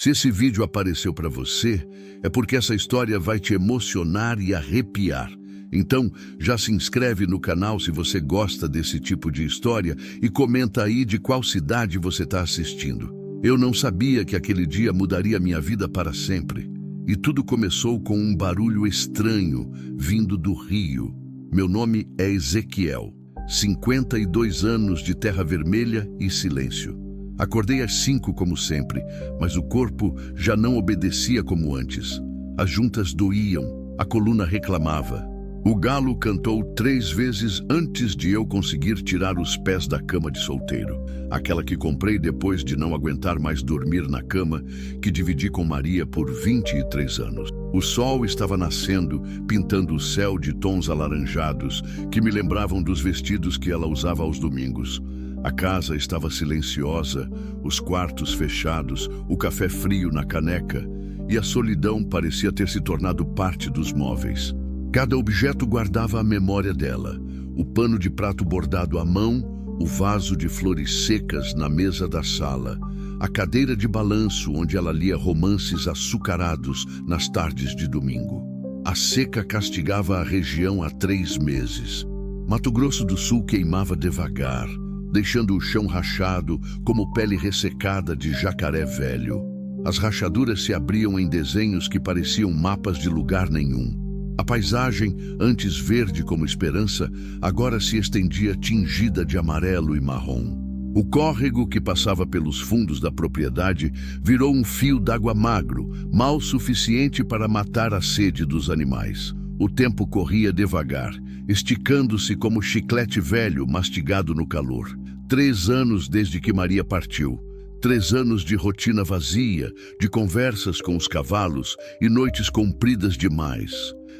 Se esse vídeo apareceu para você, é porque essa história vai te emocionar e arrepiar. Então, já se inscreve no canal se você gosta desse tipo de história e comenta aí de qual cidade você está assistindo. Eu não sabia que aquele dia mudaria minha vida para sempre. E tudo começou com um barulho estranho vindo do rio. Meu nome é Ezequiel, 52 anos de terra vermelha e silêncio. Acordei às 5 como sempre, mas o corpo já não obedecia como antes. As juntas doíam, a coluna reclamava. O galo cantou 3 vezes antes de eu conseguir tirar os pés da cama de solteiro. Aquela que comprei depois de não aguentar mais dormir na cama, que dividi com Maria por 23 anos. O sol estava nascendo, pintando o céu de tons alaranjados, que me lembravam dos vestidos que ela usava aos domingos. A casa estava silenciosa, os quartos fechados, o café frio na caneca, e a solidão parecia ter se tornado parte dos móveis. Cada objeto guardava a memória dela. O pano de prato bordado à mão, o vaso de flores secas na mesa da sala, a cadeira de balanço onde ela lia romances açucarados nas tardes de domingo. A seca castigava a região há 3 meses. Mato Grosso do Sul queimava devagar, deixando o chão rachado como pele ressecada de jacaré velho. As rachaduras se abriam em desenhos que pareciam mapas de lugar nenhum. A paisagem, antes verde como esperança, agora se estendia tingida de amarelo e marrom. O córrego que passava pelos fundos da propriedade virou um fio d'água magro, mal suficiente para matar a sede dos animais. O tempo corria devagar, esticando-se como chiclete velho mastigado no calor. 3 anos desde que Maria partiu. 3 anos de rotina vazia, de conversas com os cavalos e noites compridas demais.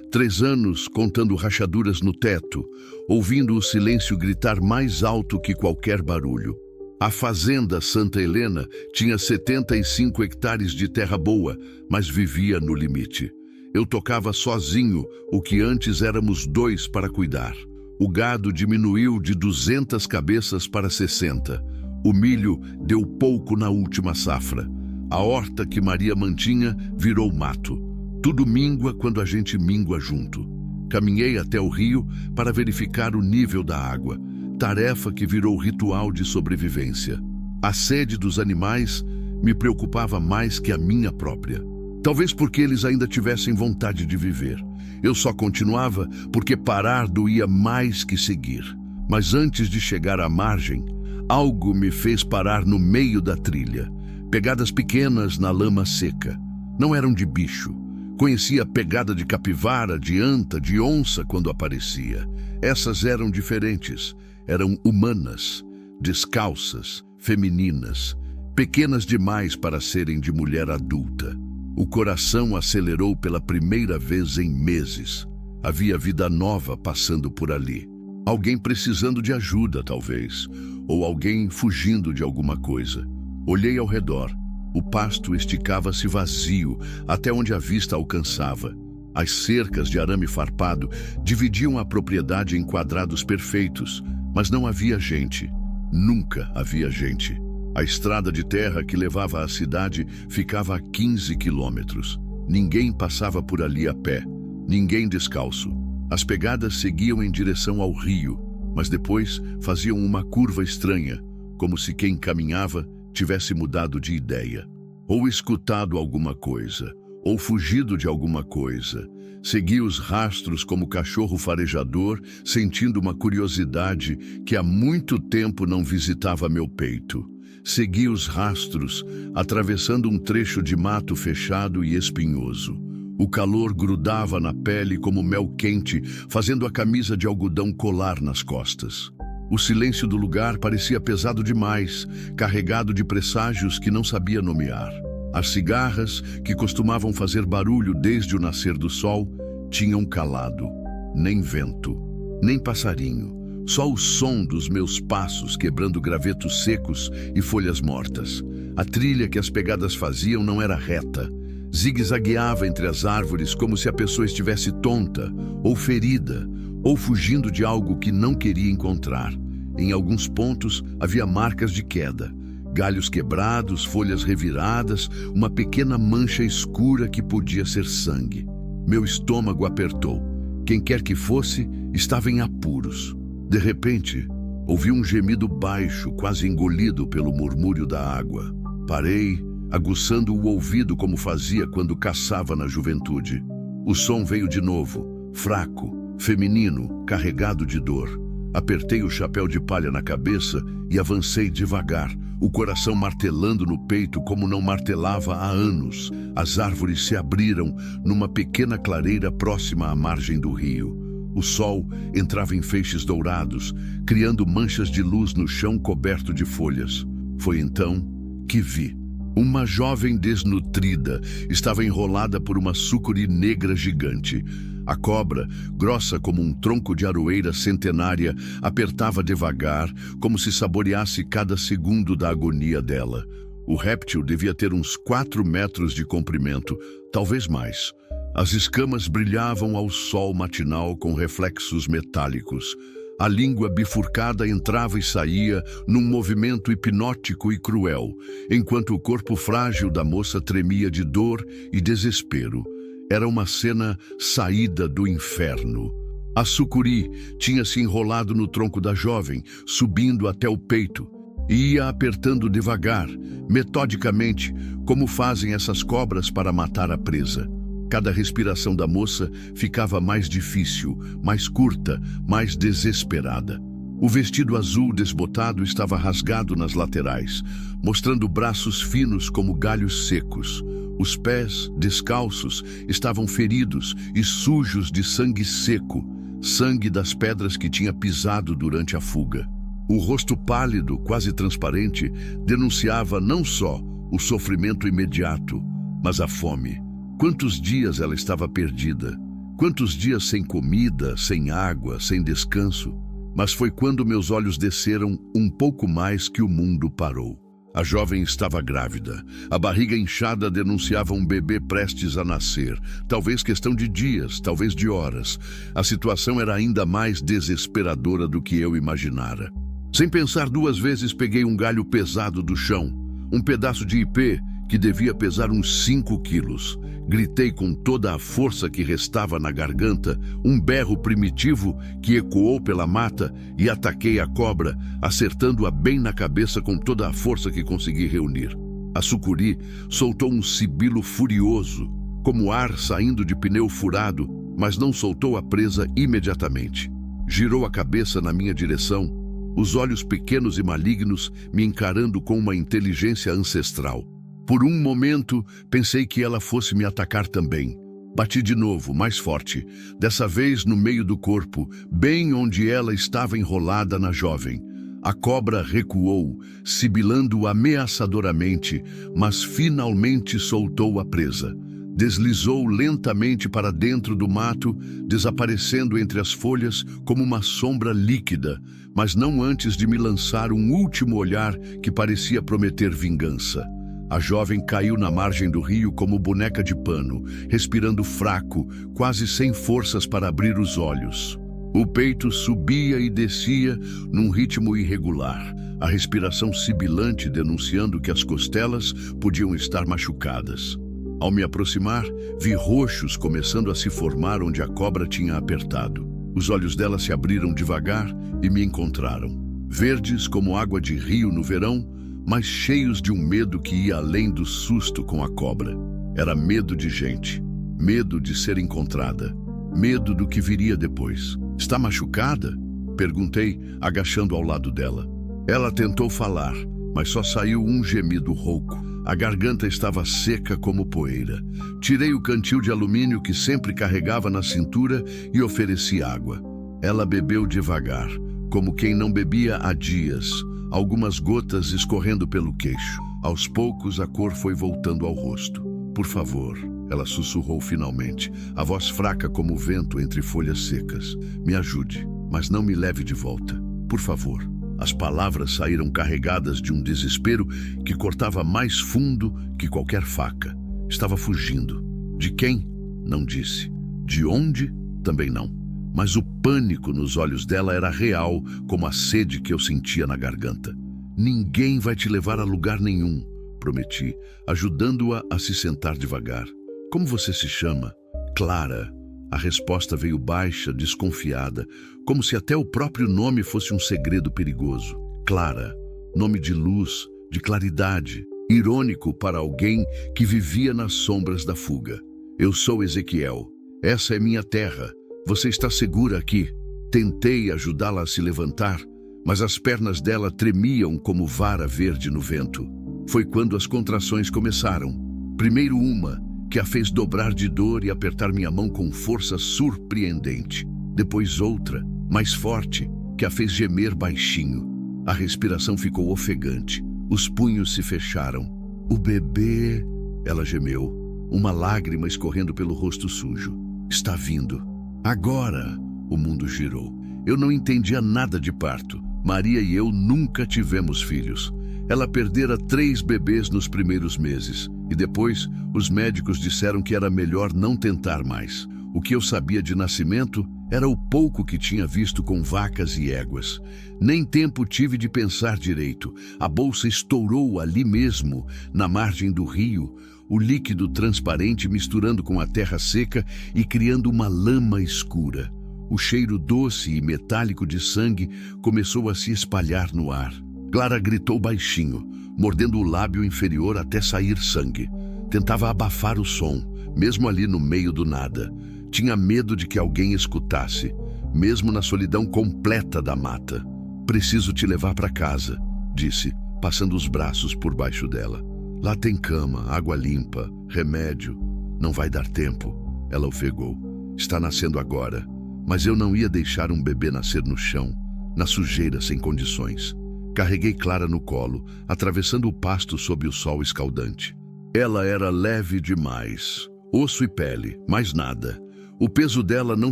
3 anos contando rachaduras no teto, ouvindo o silêncio gritar mais alto que qualquer barulho. A fazenda Santa Helena tinha 75 hectares de terra boa, mas vivia no limite. Eu tocava sozinho o que antes éramos 2 para cuidar. O gado diminuiu de 200 cabeças para 60. O milho deu pouco na última safra. A horta que Maria mantinha virou mato. Tudo mingua quando a gente mingua junto. Caminhei até o rio para verificar o nível da água, tarefa que virou ritual de sobrevivência. A sede dos animais me preocupava mais que a minha própria. Talvez porque eles ainda tivessem vontade de viver. Eu só continuava porque parar doía mais que seguir. Mas antes de chegar à margem, algo me fez parar no meio da trilha. Pegadas pequenas na lama seca. Não eram de bicho. Conhecia a pegada de capivara, de anta, de onça quando aparecia. Essas eram diferentes. Eram humanas, descalças, femininas, pequenas demais para serem de mulher adulta. O coração acelerou pela primeira vez em meses. Havia vida nova passando por ali. Alguém precisando de ajuda, talvez, ou alguém fugindo de alguma coisa. Olhei ao redor. O pasto esticava-se vazio, até onde a vista alcançava. As cercas de arame farpado dividiam a propriedade em quadrados perfeitos, mas não havia gente. Nunca havia gente. A estrada de terra que levava à cidade ficava a 15 quilômetros. Ninguém passava por ali a pé, ninguém descalço. As pegadas seguiam em direção ao rio, mas depois faziam uma curva estranha, como se quem caminhava tivesse mudado de ideia, ou escutado alguma coisa, ou fugido de alguma coisa. Segui os rastros como cachorro farejador, sentindo uma curiosidade que há muito tempo não visitava meu peito. Segui os rastros, atravessando um trecho de mato fechado e espinhoso. O calor grudava na pele como mel quente, fazendo a camisa de algodão colar nas costas. O silêncio do lugar parecia pesado demais, carregado de presságios que não sabia nomear. As cigarras, que costumavam fazer barulho desde o nascer do sol, tinham calado. Nem vento, nem passarinho, só o som dos meus passos quebrando gravetos secos e folhas mortas. A trilha que as pegadas faziam não era reta. Zigue-zagueava entre as árvores como se a pessoa estivesse tonta, ou ferida, ou fugindo de algo que não queria encontrar. Em alguns pontos havia marcas de queda, Galhos quebrados, folhas reviradas, uma pequena mancha escura que podia ser sangue. Meu estômago apertou. Quem quer que fosse, estava em apuros. De repente, ouvi um gemido baixo, quase engolido pelo murmúrio da água. Parei, aguçando o ouvido como fazia quando caçava na juventude. O som veio de novo, fraco, feminino, carregado de dor. Apertei o chapéu de palha na cabeça e avancei devagar, o coração martelando no peito como não martelava há anos. As árvores se abriram numa pequena clareira próxima à margem do rio. O sol entrava em feixes dourados, criando manchas de luz no chão coberto de folhas. Foi então que vi. Uma jovem desnutrida estava enrolada por uma sucuri negra gigante. A cobra, grossa como um tronco de aroeira centenária, apertava devagar, como se saboreasse cada segundo da agonia dela. O réptil devia ter uns 4 metros de comprimento, talvez mais. As escamas brilhavam ao sol matinal com reflexos metálicos. A língua bifurcada entrava e saía num movimento hipnótico e cruel, enquanto o corpo frágil da moça tremia de dor e desespero. Era uma cena saída do inferno. A sucuri tinha se enrolado no tronco da jovem, subindo até o peito, e ia apertando devagar, metodicamente, como fazem essas cobras para matar a presa. Cada respiração da moça ficava mais difícil, mais curta, mais desesperada. O vestido azul desbotado estava rasgado nas laterais, mostrando braços finos como galhos secos. Os pés, descalços, estavam feridos e sujos de sangue seco, sangue das pedras que tinha pisado durante a fuga. O rosto pálido, quase transparente, denunciava não só o sofrimento imediato, mas a fome. Quantos dias ela estava perdida? Quantos dias sem comida, sem água, sem descanso? Mas foi quando meus olhos desceram um pouco mais que o mundo parou. A jovem estava grávida. A barriga inchada denunciava um bebê prestes a nascer. Talvez questão de dias, talvez de horas. A situação era ainda mais desesperadora do que eu imaginara. Sem pensar 2 vezes, peguei um galho pesado do chão, um pedaço de ipê que devia pesar uns 5 quilos. Gritei com toda a força que restava na garganta, um berro primitivo que ecoou pela mata, e ataquei a cobra, acertando-a bem na cabeça com toda a força que consegui reunir. A sucuri soltou um sibilo furioso, como ar saindo de pneu furado, mas não soltou a presa imediatamente. Girou a cabeça na minha direção, os olhos pequenos e malignos me encarando com uma inteligência ancestral. Por um momento, pensei que ela fosse me atacar também. Bati de novo, mais forte, dessa vez no meio do corpo, bem onde ela estava enrolada na jovem. A cobra recuou, sibilando ameaçadoramente, mas finalmente soltou a presa. Deslizou lentamente para dentro do mato, desaparecendo entre as folhas como uma sombra líquida, mas não antes de me lançar um último olhar que parecia prometer vingança. A jovem caiu na margem do rio como boneca de pano, respirando fraco, quase sem forças para abrir os olhos. O peito subia e descia num ritmo irregular, a respiração sibilante denunciando que as costelas podiam estar machucadas. Ao me aproximar, vi roxos começando a se formar onde a cobra tinha apertado. Os olhos dela se abriram devagar e me encontraram. Verdes como água de rio no verão, mas cheios de um medo que ia além do susto com a cobra. Era medo de gente, medo de ser encontrada, medo do que viria depois. "Está machucada?" perguntei, agachando ao lado dela. Ela tentou falar, mas só saiu um gemido rouco. A garganta estava seca como poeira. Tirei o cantil de alumínio que sempre carregava na cintura e ofereci água. Ela bebeu devagar, como quem não bebia há dias, algumas gotas escorrendo pelo queixo. Aos poucos, a cor foi voltando ao rosto. "Por favor", ela sussurrou finalmente, a voz fraca como o vento entre folhas secas. "Me ajude, mas não me leve de volta. Por favor." As palavras saíram carregadas de um desespero que cortava mais fundo que qualquer faca. Estava fugindo. De quem? Não disse. De onde? Também não. Mas o pânico nos olhos dela era real, como a sede que eu sentia na garganta. Ninguém vai te levar a lugar nenhum, prometi, ajudando-a a se sentar devagar. Como você se chama? Clara. A resposta veio baixa, desconfiada, como se até o próprio nome fosse um segredo perigoso. Clara, nome de luz, de claridade, irônico para alguém que vivia nas sombras da fuga. Eu sou Ezequiel. Essa é minha terra. Você está segura aqui? Tentei ajudá-la a se levantar, mas as pernas dela tremiam como vara verde no vento. Foi quando as contrações começaram. Primeiro uma, que a fez dobrar de dor e apertar minha mão com força surpreendente. Depois outra, mais forte, que a fez gemer baixinho. A respiração ficou ofegante. Os punhos se fecharam. O bebê... Ela gemeu, uma lágrima escorrendo pelo rosto sujo. Está vindo. Agora! O mundo girou. Eu não entendia nada de parto. Maria e eu nunca tivemos filhos. Ela perdera 3 bebês nos primeiros meses. E depois, os médicos disseram que era melhor não tentar mais. O que eu sabia de nascimento era o pouco que tinha visto com vacas e éguas. Nem tempo tive de pensar direito. A bolsa estourou ali mesmo, na margem do rio, o líquido transparente misturando com a terra seca e criando uma lama escura. O cheiro doce e metálico de sangue começou a se espalhar no ar. Clara gritou baixinho, mordendo o lábio inferior até sair sangue. Tentava abafar o som, mesmo ali no meio do nada. Tinha medo de que alguém escutasse, mesmo na solidão completa da mata. Preciso te levar para casa, disse, passando os braços por baixo dela. Lá tem cama, água limpa, remédio. Não vai dar tempo, ela ofegou. Está nascendo agora, mas eu não ia deixar um bebê nascer no chão, na sujeira sem condições. Carreguei Clara no colo, atravessando o pasto sob o sol escaldante. Ela era leve demais, osso e pele, mais nada. O peso dela não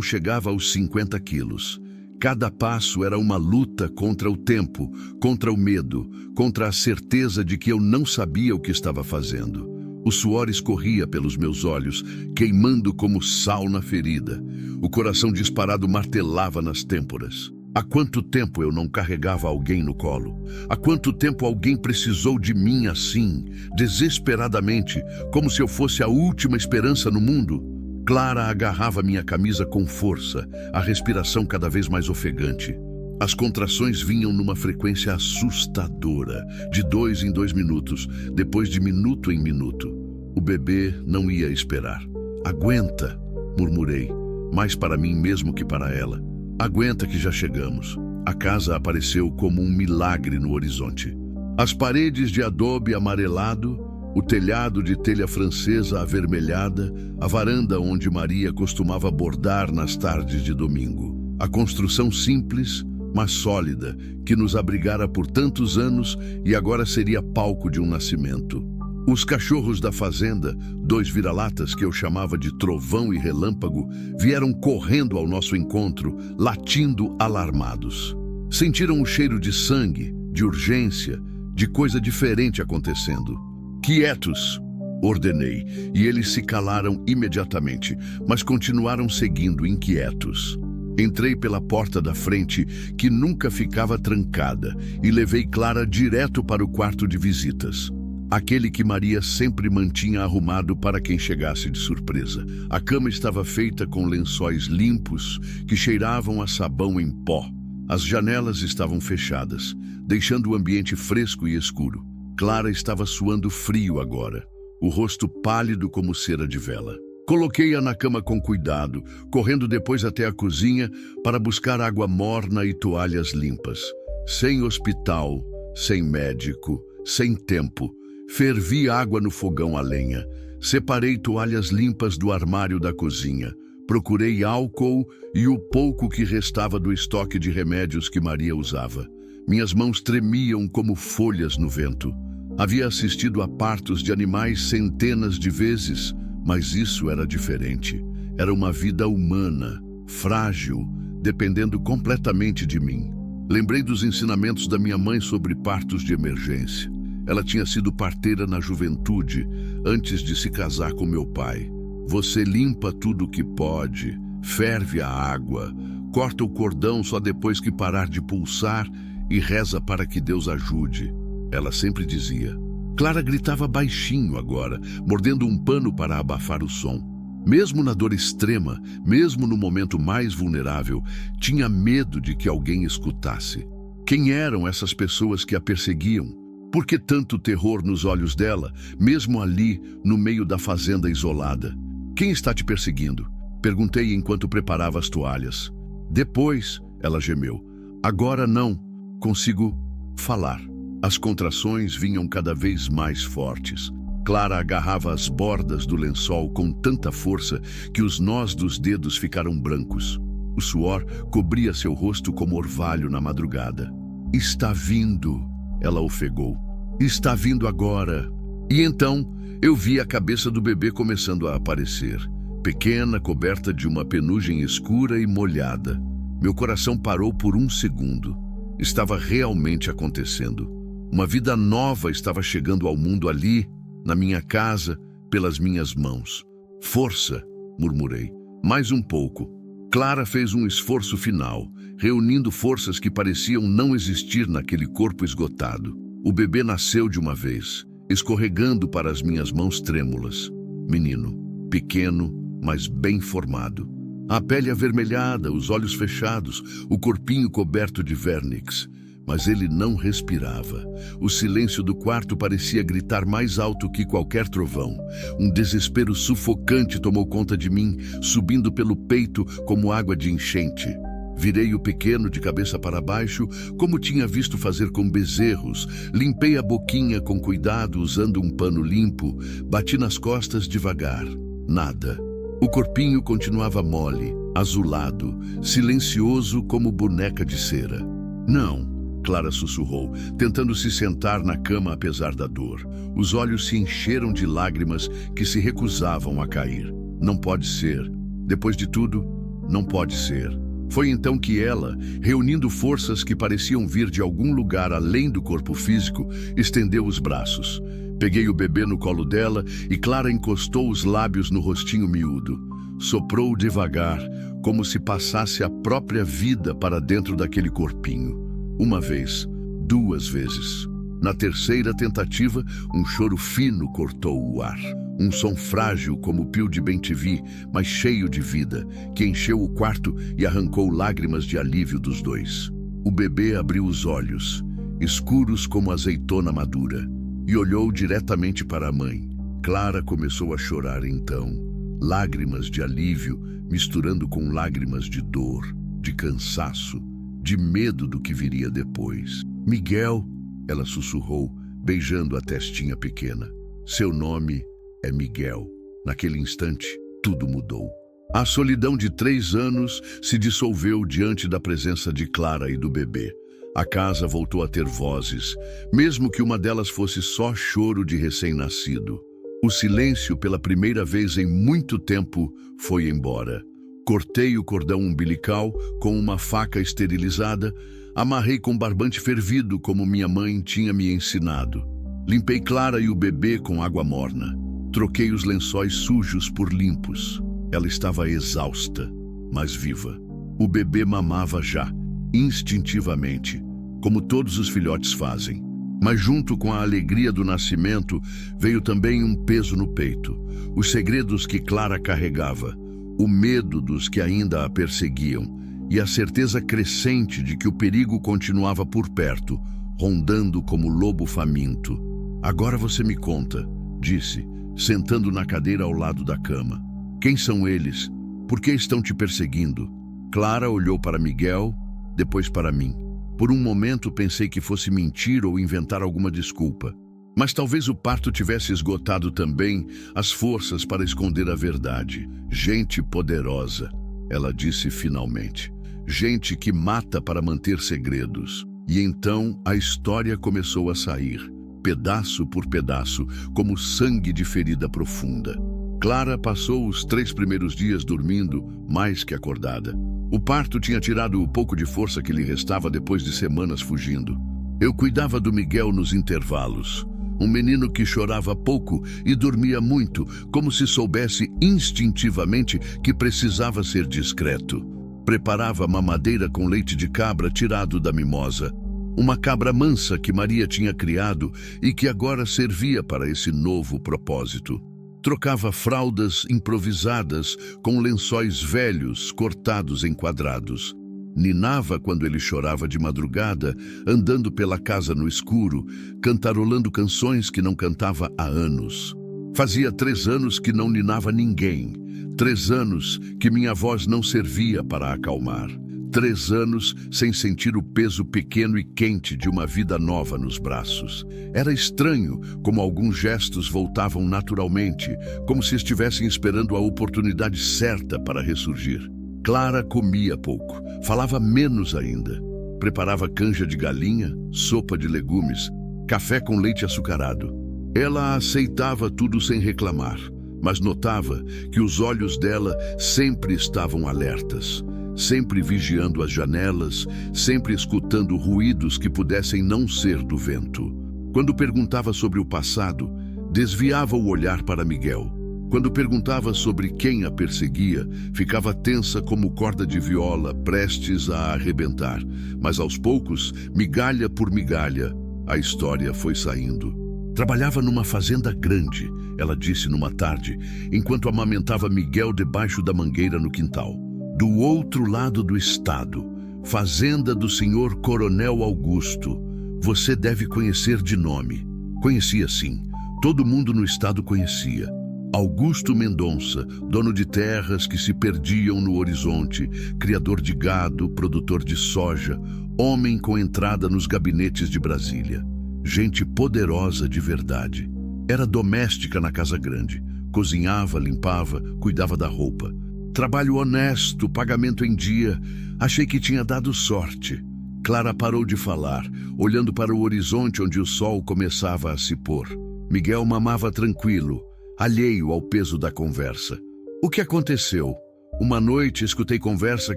chegava aos 50 quilos. Cada passo era uma luta contra o tempo, contra o medo, contra a certeza de que eu não sabia o que estava fazendo. O suor escorria pelos meus olhos, queimando como sal na ferida. O coração disparado martelava nas têmporas. Há quanto tempo eu não carregava alguém no colo? Há quanto tempo alguém precisou de mim assim, desesperadamente, como se eu fosse a última esperança no mundo? Clara agarrava minha camisa com força, a respiração cada vez mais ofegante. As contrações vinham numa frequência assustadora, de 2 em 2 minutos, depois de minuto em minuto. O bebê não ia esperar. Aguenta, murmurei, mais para mim mesmo que para ela. Aguenta que já chegamos. A casa apareceu como um milagre no horizonte. As paredes de adobe amarelado, o telhado de telha francesa avermelhada, a varanda onde Maria costumava bordar nas tardes de domingo. A construção simples, mas sólida, que nos abrigara por tantos anos e agora seria palco de um nascimento. Os cachorros da fazenda, 2 vira-latas que eu chamava de Trovão e Relâmpago, vieram correndo ao nosso encontro, latindo alarmados. Sentiram o cheiro de sangue, de urgência, de coisa diferente acontecendo. Quietos, ordenei, e eles se calaram imediatamente, mas continuaram seguindo inquietos. Entrei pela porta da frente, que nunca ficava trancada, e levei Clara direto para o quarto de visitas. Aquele que Maria sempre mantinha arrumado para quem chegasse de surpresa. A cama estava feita com lençóis limpos que cheiravam a sabão em pó. As janelas estavam fechadas, deixando o ambiente fresco e escuro. Clara estava suando frio agora, o rosto pálido como cera de vela. Coloquei-a na cama com cuidado, correndo depois até a cozinha para buscar água morna e toalhas limpas. Sem hospital, sem médico, sem tempo. Fervi água no fogão a lenha. Separei toalhas limpas do armário da cozinha. Procurei álcool e o pouco que restava do estoque de remédios que Maria usava. Minhas mãos tremiam como folhas no vento. Havia assistido a partos de animais centenas de vezes, mas isso era diferente. Era uma vida humana, frágil, dependendo completamente de mim. Lembrei dos ensinamentos da minha mãe sobre partos de emergência. Ela tinha sido parteira na juventude, antes de se casar com meu pai. Você limpa tudo o que pode, ferve a água, corta o cordão só depois que parar de pulsar e reza para que Deus ajude. ela sempre dizia. Clara gritava baixinho agora, mordendo um pano para abafar o som. Mesmo na dor extrema, mesmo no momento mais vulnerável, tinha medo de que alguém escutasse. Quem eram essas pessoas que a perseguiam? Por que tanto terror nos olhos dela, mesmo ali, no meio da fazenda isolada? Quem está te perseguindo? Perguntei enquanto preparava as toalhas. Depois, ela gemeu. Agora não consigo falar. As contrações vinham cada vez mais fortes. Clara agarrava as bordas do lençol com tanta força que os nós dos dedos ficaram brancos. O suor cobria seu rosto como orvalho na madrugada. Está vindo, ela ofegou. Está vindo agora. E então eu vi a cabeça do bebê começando a aparecer. Pequena, coberta de uma penugem escura e molhada. Meu coração parou por um segundo. Estava realmente acontecendo. Uma vida nova estava chegando ao mundo ali, na minha casa, pelas minhas mãos. Força, murmurei. Mais um pouco. Clara fez um esforço final, reunindo forças que pareciam não existir naquele corpo esgotado. O bebê nasceu de uma vez, escorregando para as minhas mãos trêmulas. Menino, pequeno, mas bem formado. A pele avermelhada, os olhos fechados, o corpinho coberto de vernix. Mas ele não respirava. O silêncio do quarto parecia gritar mais alto que qualquer trovão. Um desespero sufocante tomou conta de mim, subindo pelo peito como água de enchente. Virei o pequeno de cabeça para baixo, como tinha visto fazer com bezerros. Limpei a boquinha com cuidado, usando um pano limpo. Bati nas costas devagar. Nada. O corpinho continuava mole, azulado, silencioso como boneca de cera. Não. Clara sussurrou, tentando se sentar na cama apesar da dor. Os olhos se encheram de lágrimas que se recusavam a cair. Não pode ser. Depois de tudo, não pode ser. Foi então que ela, reunindo forças que pareciam vir de algum lugar além do corpo físico, estendeu os braços. Peguei o bebê no colo dela e Clara encostou os lábios no rostinho miúdo. Soprou devagar, como se passasse a própria vida para dentro daquele corpinho. Uma vez, duas vezes. Na terceira tentativa, um choro fino cortou o ar. Um som frágil como o pio de bem-te-vi, mas cheio de vida, que encheu o quarto e arrancou lágrimas de alívio dos dois. O bebê abriu os olhos, escuros como azeitona madura, e olhou diretamente para a mãe. Clara começou a chorar então, lágrimas de alívio misturando com lágrimas de dor, de cansaço, de medo do que viria depois. Miguel, ela sussurrou, beijando a testinha pequena. Seu nome é Miguel. Naquele instante, tudo mudou. A solidão de 3 anos se dissolveu diante da presença de Clara e do bebê. A casa voltou a ter vozes, mesmo que uma delas fosse só choro de recém-nascido. O silêncio, pela primeira vez em muito tempo, foi embora. Cortei o cordão umbilical com uma faca esterilizada, amarrei com barbante fervido como minha mãe tinha me ensinado. Limpei Clara e o bebê com água morna. Troquei os lençóis sujos por limpos. Ela estava exausta, mas viva. O bebê mamava já, instintivamente, como todos os filhotes fazem. Mas junto com a alegria do nascimento veio também um peso no peito. Os segredos que Clara carregava. O medo dos que ainda a perseguiam e a certeza crescente de que o perigo continuava por perto, rondando como lobo faminto. Agora você me conta, disse, sentando na cadeira ao lado da cama. Quem são eles? Por que estão te perseguindo? Clara olhou para Miguel, depois para mim. Por um momento pensei que fosse mentir ou inventar alguma desculpa. Mas talvez o parto tivesse esgotado também as forças para esconder a verdade. Gente poderosa, ela disse finalmente. Gente que mata para manter segredos. E então a história começou a sair, pedaço por pedaço, como sangue de ferida profunda. Clara passou os 3 primeiros dias dormindo, mais que acordada. O parto tinha tirado o pouco de força que lhe restava depois de semanas fugindo. Eu cuidava do Miguel nos intervalos. Um menino que chorava pouco e dormia muito, como se soubesse instintivamente que precisava ser discreto. Preparava mamadeira com leite de cabra tirado da mimosa. Uma cabra mansa que Maria tinha criado e que agora servia para esse novo propósito. Trocava fraldas improvisadas com lençóis velhos cortados em quadrados. Ninava quando ele chorava de madrugada, andando pela casa no escuro, cantarolando canções que não cantava há anos. Fazia 3 anos que não ninava ninguém. 3 anos que minha voz não servia para acalmar. 3 anos sem sentir o peso pequeno e quente de uma vida nova nos braços. Era estranho como alguns gestos voltavam naturalmente, como se estivessem esperando a oportunidade certa para ressurgir. Clara comia pouco, falava menos ainda. Preparava canja de galinha, sopa de legumes, café com leite açucarado. Ela aceitava tudo sem reclamar, mas notava que os olhos dela sempre estavam alertas. Sempre vigiando as janelas, sempre escutando ruídos que pudessem não ser do vento. Quando perguntava sobre o passado, desviava o olhar para Miguel. Quando perguntava sobre quem a perseguia, ficava tensa como corda de viola, prestes a arrebentar. Mas aos poucos, migalha por migalha, a história foi saindo. Trabalhava numa fazenda grande, ela disse numa tarde, enquanto amamentava Miguel debaixo da mangueira no quintal. Do outro lado do estado, fazenda do senhor Coronel Augusto. Você deve conhecer de nome. Conhecia sim. Todo mundo no estado conhecia. Augusto Mendonça, dono de terras que se perdiam no horizonte, criador de gado, produtor de soja, homem com entrada nos gabinetes de Brasília. Gente poderosa de verdade. Era doméstica na casa grande. Cozinhava, limpava, cuidava da roupa. Trabalho honesto, pagamento em dia. Achei que tinha dado sorte. Clara parou de falar, olhando para o horizonte onde o sol começava a se pôr. Miguel mamava tranquilo, alheio ao peso da conversa. O que aconteceu? Uma noite escutei conversa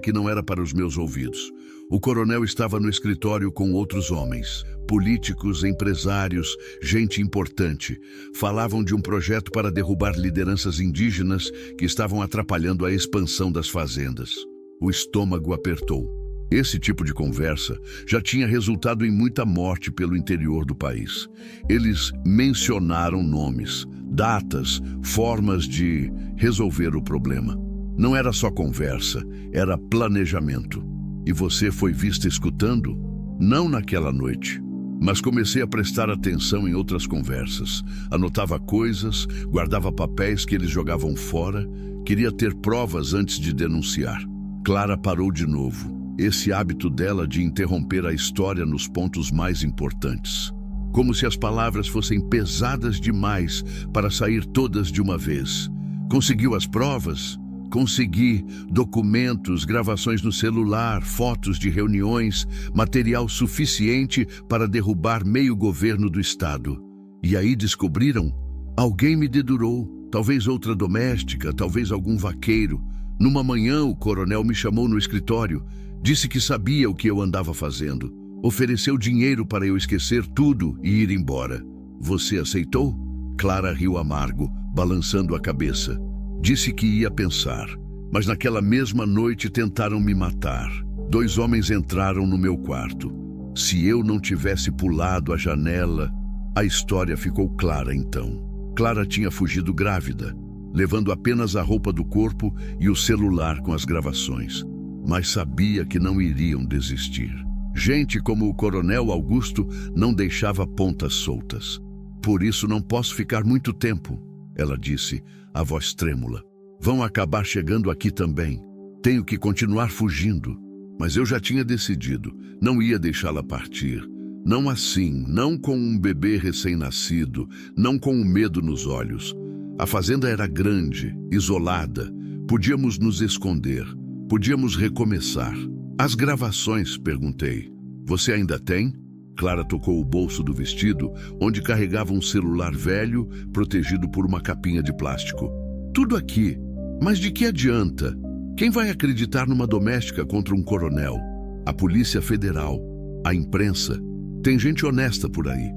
que não era para os meus ouvidos. O coronel estava no escritório com outros homens, políticos, empresários, gente importante. Falavam de um projeto para derrubar lideranças indígenas que estavam atrapalhando a expansão das fazendas. O estômago apertou. Esse tipo de conversa já tinha resultado em muita morte pelo interior do país. Eles mencionaram nomes, datas, formas de resolver o problema. Não era só conversa, era planejamento. E você foi vista escutando? Não naquela noite, mas comecei a prestar atenção em outras conversas. Anotava coisas, guardava papéis que eles jogavam fora, queria ter provas antes de denunciar. Clara parou de novo, esse hábito dela de interromper a história nos pontos mais importantes. Como se as palavras fossem pesadas demais para sair todas de uma vez. Conseguiu as provas? Consegui documentos, gravações no celular, fotos de reuniões, material suficiente para derrubar meio governo do estado. E aí descobriram? Alguém me dedurou, talvez outra doméstica, talvez algum vaqueiro. Numa manhã o coronel me chamou no escritório, disse que sabia o que eu andava fazendo. Ofereceu dinheiro para eu esquecer tudo e ir embora. Você aceitou? Clara riu amargo, balançando a cabeça. Disse que ia pensar, mas naquela mesma noite tentaram me matar. 2 homens entraram no meu quarto. Se eu não tivesse pulado a janela, a história ficou clara então. Clara tinha fugido grávida, levando apenas a roupa do corpo e o celular com as gravações. Mas sabia que não iriam desistir. Gente como o Coronel Augusto não deixava pontas soltas. Por isso não posso ficar muito tempo, ela disse, a voz trêmula. Vão acabar chegando aqui também. Tenho que continuar fugindo. Mas eu já tinha decidido, não ia deixá-la partir. Não assim, não com um bebê recém-nascido, não com o medo nos olhos. A fazenda era grande, isolada. Podíamos nos esconder, podíamos recomeçar. As gravações, perguntei. Você ainda tem? Clara tocou o bolso do vestido, onde carregava um celular velho, protegido por uma capinha de plástico. Tudo aqui. Mas de que adianta? Quem vai acreditar numa doméstica contra um coronel? A Polícia Federal, a imprensa. Tem gente honesta por aí.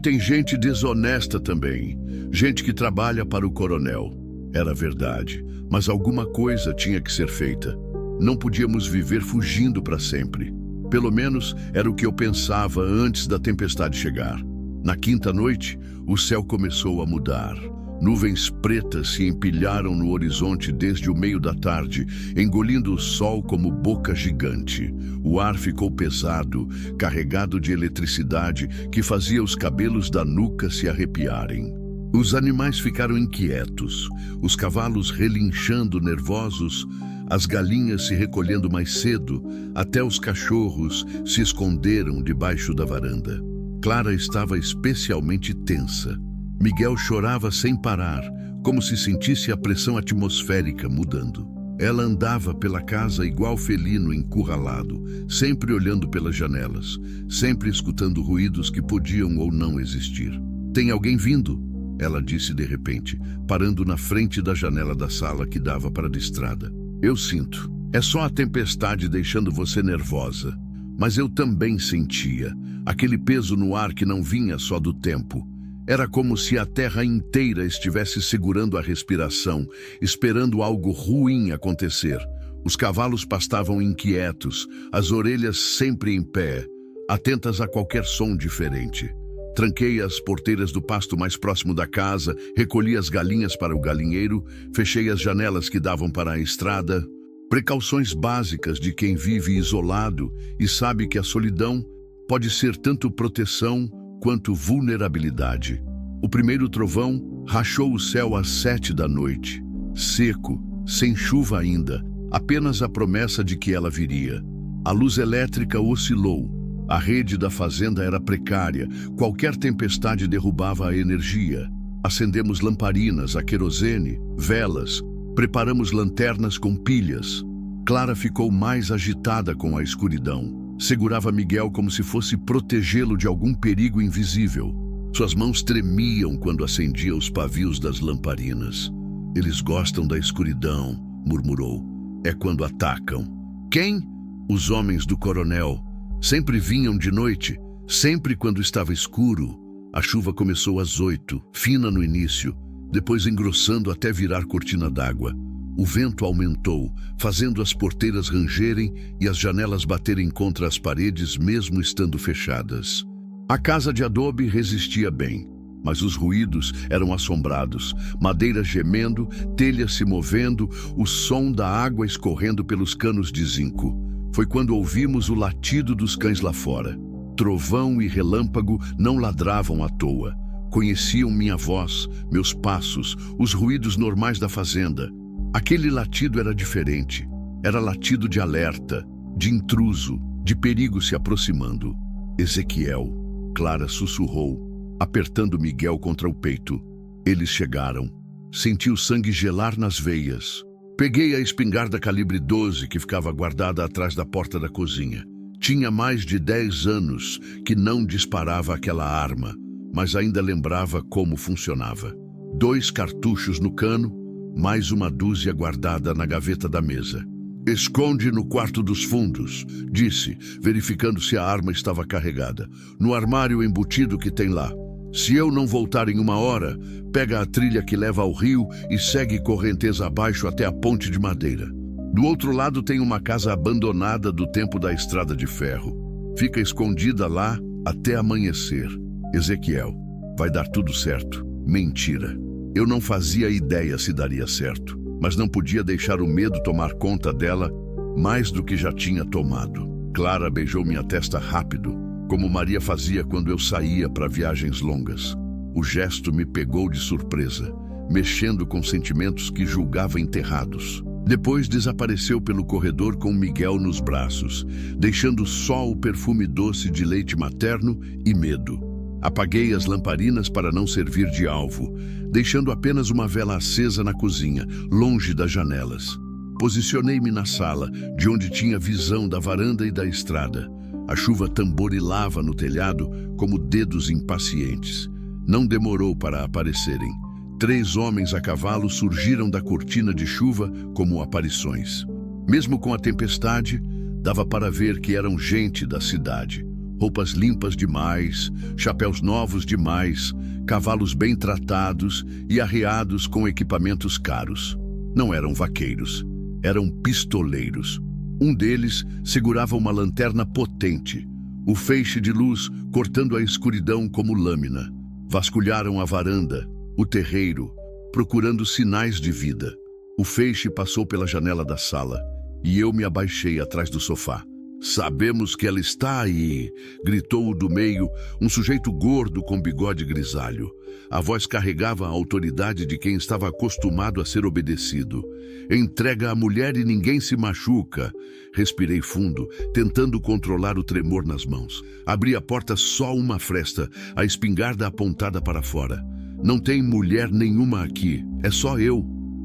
Tem gente desonesta também. Gente que trabalha para o coronel. Era verdade, mas alguma coisa tinha que ser feita. Não podíamos viver fugindo para sempre. Pelo menos era o que eu pensava antes da tempestade chegar. Na quinta noite, o céu começou a mudar. Nuvens pretas se empilharam no horizonte desde o meio da tarde, engolindo o sol como boca gigante. O ar ficou pesado, carregado de eletricidade que fazia os cabelos da nuca se arrepiarem. Os animais ficaram inquietos, os cavalos relinchando nervosos, as galinhas se recolhendo mais cedo, até os cachorros se esconderam debaixo da varanda. Clara estava especialmente tensa. Miguel chorava sem parar, como se sentisse a pressão atmosférica mudando. Ela andava pela casa igual felino encurralado, sempre olhando pelas janelas, sempre escutando ruídos que podiam ou não existir. "Tem alguém vindo?" ela disse de repente, parando na frente da janela da sala que dava para a estrada. "Eu sinto. É só a tempestade deixando você nervosa." Mas eu também sentia aquele peso no ar que não vinha só do tempo. Era como se a terra inteira estivesse segurando a respiração, esperando algo ruim acontecer. Os cavalos pastavam inquietos, as orelhas sempre em pé, atentas a qualquer som diferente. Tranquei as porteiras do pasto mais próximo da casa, recolhi as galinhas para o galinheiro, fechei as janelas que davam para a estrada. Precauções básicas de quem vive isolado e sabe que a solidão pode ser tanto proteção quanto vulnerabilidade. O primeiro trovão rachou o céu às 7 da noite. Seco, sem chuva ainda, apenas a promessa de que ela viria. A luz elétrica oscilou. A rede da fazenda era precária. Qualquer tempestade derrubava a energia. Acendemos lamparinas a querosene, velas, preparamos lanternas com pilhas. Clara ficou mais agitada com a escuridão. Segurava Miguel como se fosse protegê-lo de algum perigo invisível. Suas mãos tremiam quando acendia os pavios das lamparinas. "Eles gostam da escuridão", murmurou. "É quando atacam." "Quem?" "Os homens do coronel. Sempre vinham de noite, sempre quando estava escuro." A chuva começou às 8, fina no início, depois engrossando até virar cortina d'água. O vento aumentou, fazendo as porteiras rangerem e as janelas baterem contra as paredes mesmo estando fechadas. A casa de adobe resistia bem, mas os ruídos eram assombrados, madeira gemendo, telhas se movendo, o som da água escorrendo pelos canos de zinco. Foi quando ouvimos o latido dos cães lá fora. Trovão e relâmpago não ladravam à toa. Conheciam minha voz, meus passos, os ruídos normais da fazenda. Aquele latido era diferente. Era latido de alerta, de intruso, de perigo se aproximando. "Ezequiel", Clara sussurrou, apertando Miguel contra o peito. Eles chegaram. Senti o sangue gelar nas veias. Peguei a espingarda calibre 12 que ficava guardada atrás da porta da cozinha. Tinha mais de 10 anos que não disparava aquela arma, mas ainda lembrava como funcionava. 2 cartuchos no cano, mais uma dúzia guardada na gaveta da mesa. "Esconde no quarto dos fundos", disse, verificando se a arma estava carregada. "No armário embutido que tem lá. Se eu não voltar em 1 hora, pega a trilha que leva ao rio e segue correnteza abaixo até a ponte de madeira. Do outro lado tem uma casa abandonada do tempo da estrada de ferro. Fica escondida lá até amanhecer. Ezequiel, vai dar tudo certo." Mentira. Eu não fazia ideia se daria certo, mas não podia deixar o medo tomar conta dela mais do que já tinha tomado. Clara beijou minha testa rápido, como Maria fazia quando eu saía para viagens longas. O gesto me pegou de surpresa, mexendo com sentimentos que julgava enterrados. Depois desapareceu pelo corredor com Miguel nos braços, deixando só o perfume doce de leite materno e medo. Apaguei as lamparinas para não servir de alvo, deixando apenas uma vela acesa na cozinha, longe das janelas. Posicionei-me na sala, de onde tinha visão da varanda e da estrada. A chuva tamborilava no telhado como dedos impacientes. Não demorou para aparecerem. 3 homens a cavalo surgiram da cortina de chuva como aparições. Mesmo com a tempestade, dava para ver que eram gente da cidade. Roupas limpas demais, chapéus novos demais, cavalos bem tratados e arreados com equipamentos caros. Não eram vaqueiros, eram pistoleiros. Um deles segurava uma lanterna potente, o feixe de luz cortando a escuridão como lâmina. Vasculharam a varanda, o terreiro, procurando sinais de vida. O feixe passou pela janela da sala e eu me abaixei atrás do sofá. "Sabemos que ela está aí", gritou o do meio, um sujeito gordo com bigode grisalho. A voz carregava a autoridade de quem estava acostumado a ser obedecido. "Entrega a mulher e ninguém se machuca." Respirei fundo, tentando controlar o tremor nas mãos. Abri a porta só uma fresta, a espingarda apontada para fora. "Não tem mulher nenhuma aqui, é só eu."